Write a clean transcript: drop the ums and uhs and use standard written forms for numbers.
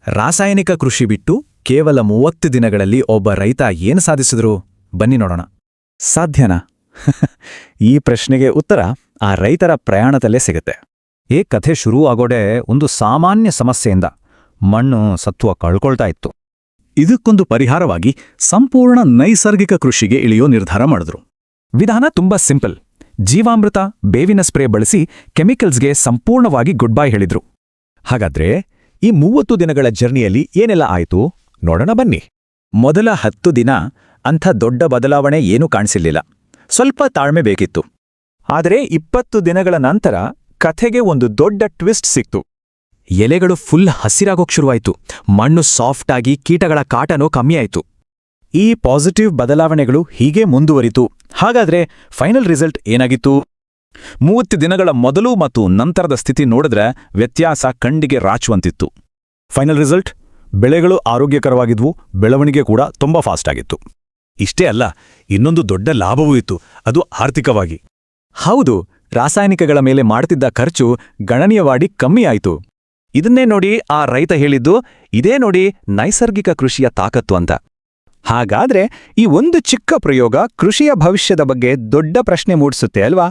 ರಾಸಾಯನಿಕ ಕೃಷಿ ಬಿಟ್ಟು ಕೇವಲ 30 ದಿನಗಳಲ್ಲಿ ಒಬ್ಬ ರೈತ ಏನು ಸಾಧಿಸಿದ್ರು ಬನ್ನಿ ನೋಡೋಣ. ಸಾಧ್ಯನಾ? ಈ ಪ್ರಶ್ನೆಗೆ ಉತ್ತರ ಆ ರೈತರ ಪ್ರಯಾಣದಲ್ಲೇ ಸಿಗುತ್ತೆ. ಈ ಕಥೆ ಶುರು ಆಗೋಡೆ ಒಂದು ಸಾಮಾನ್ಯ ಸಮಸ್ಯೆಯಿಂದ. ಮಣ್ಣು ಸತ್ವ ಕಳ್ಕೊಳ್ತಾ ಇತ್ತು. ಇದಕ್ಕೊಂದು ಪರಿಹಾರವಾಗಿ ಸಂಪೂರ್ಣ ನೈಸರ್ಗಿಕ ಕೃಷಿಗೆ ಇಳಿಯೋ ನಿರ್ಧಾರ ಮಾಡಿದ್ರು. ವಿಧಾನ ತುಂಬಾ ಸಿಂಪಲ್. ಜೀವಾಮೃತ, ಬೇವಿನ ಸ್ಪ್ರೇ ಬಳಸಿ ಕೆಮಿಕಲ್ಸ್ಗೆ ಸಂಪೂರ್ಣವಾಗಿ ಗುಡ್ ಬೈ ಹೇಳಿದ್ರು. ಹಾಗಾದ್ರೆ ಈ 30 ದಿನಗಳ ಜರ್ನಿಯಲ್ಲಿ ಏನೆಲ್ಲ ಆಯ್ತು ನೋಡೋಣ ಬನ್ನಿ. ಮೊದಲ 10 ದಿನ ಅಂಥ ದೊಡ್ಡ ಬದಲಾವಣೆ ಏನೂ ಕಾಣಿಸಿರ್ಲಿಲ್ಲ. ಸ್ವಲ್ಪ ತಾಳ್ಮೆ ಬೇಕಿತ್ತು. ಆದರೆ 20 ದಿನಗಳ ನಂತರ ಕಥೆಗೆ ಒಂದು ದೊಡ್ಡ ಟ್ವಿಸ್ಟ್ ಸಿಕ್ತು. ಎಲೆಗಳು ಫುಲ್ ಹಸಿರಾಗೋಕ್ ಶುರುವಾಯ್ತು. ಮಣ್ಣು ಸಾಫ್ಟ್ ಆಗಿ ಕೀಟಗಳ ಕಾಟನೂ ಕಮ್ಮಿಯಾಯ್ತು. ಈ ಪಾಸಿಟಿವ್ ಬದಲಾವಣೆಗಳು ಹೀಗೆ ಮುಂದುವರಿತು. ಹಾಗಾದ್ರೆ ಫೈನಲ್ ರಿಸಲ್ಟ್ ಏನಾಗಿತ್ತು? 30 ದಿನಗಳ ಮೊದಲು ಮತ್ತು ನಂತರದ ಸ್ಥಿತಿ ನೋಡಿದ್ರೆ ವ್ಯತ್ಯಾಸ ಕಣ್ಣಿಗೆ ರಾಚುವಂತಿತ್ತು. ಫೈನಲ್ ರಿಸಲ್ಟ್: ಬೆಳೆಗಳು ಆರೋಗ್ಯಕರವಾಗಿದ್ವು, ಬೆಳವಣಿಗೆ ಕೂಡ ತುಂಬಾ ಫಾಸ್ಟ್ ಆಗಿತ್ತು. ಇಷ್ಟೇ ಅಲ್ಲ, ಇನ್ನೊಂದು ದೊಡ್ಡ ಲಾಭವೂ ಇತ್ತು, ಅದು ಆರ್ಥಿಕವಾಗಿ. ಹೌದು, ರಾಸಾಯನಿಕಗಳ ಮೇಲೆ ಮಾಡ್ತಿದ್ದ ಖರ್ಚು ಗಣನೀಯವಾಗಿ ಕಮ್ಮಿಯಾಯಿತು. ಇದನ್ನೇ ನೋಡಿ ಆ ರೈತ ಹೇಳಿದ್ದು, ಇದೇ ನೋಡಿ ನೈಸರ್ಗಿಕ ಕೃಷಿಯ ತಾಕತ್ತು ಅಂತ. ಹಾಗಾದ್ರೆ ಈ ಒಂದು ಚಿಕ್ಕ ಪ್ರಯೋಗ ಕೃಷಿಯ ಭವಿಷ್ಯದ ಬಗ್ಗೆ ದೊಡ್ಡ ಪ್ರಶ್ನೆ ಮೂಡಿಸುತ್ತೆ ಅಲ್ವಾ?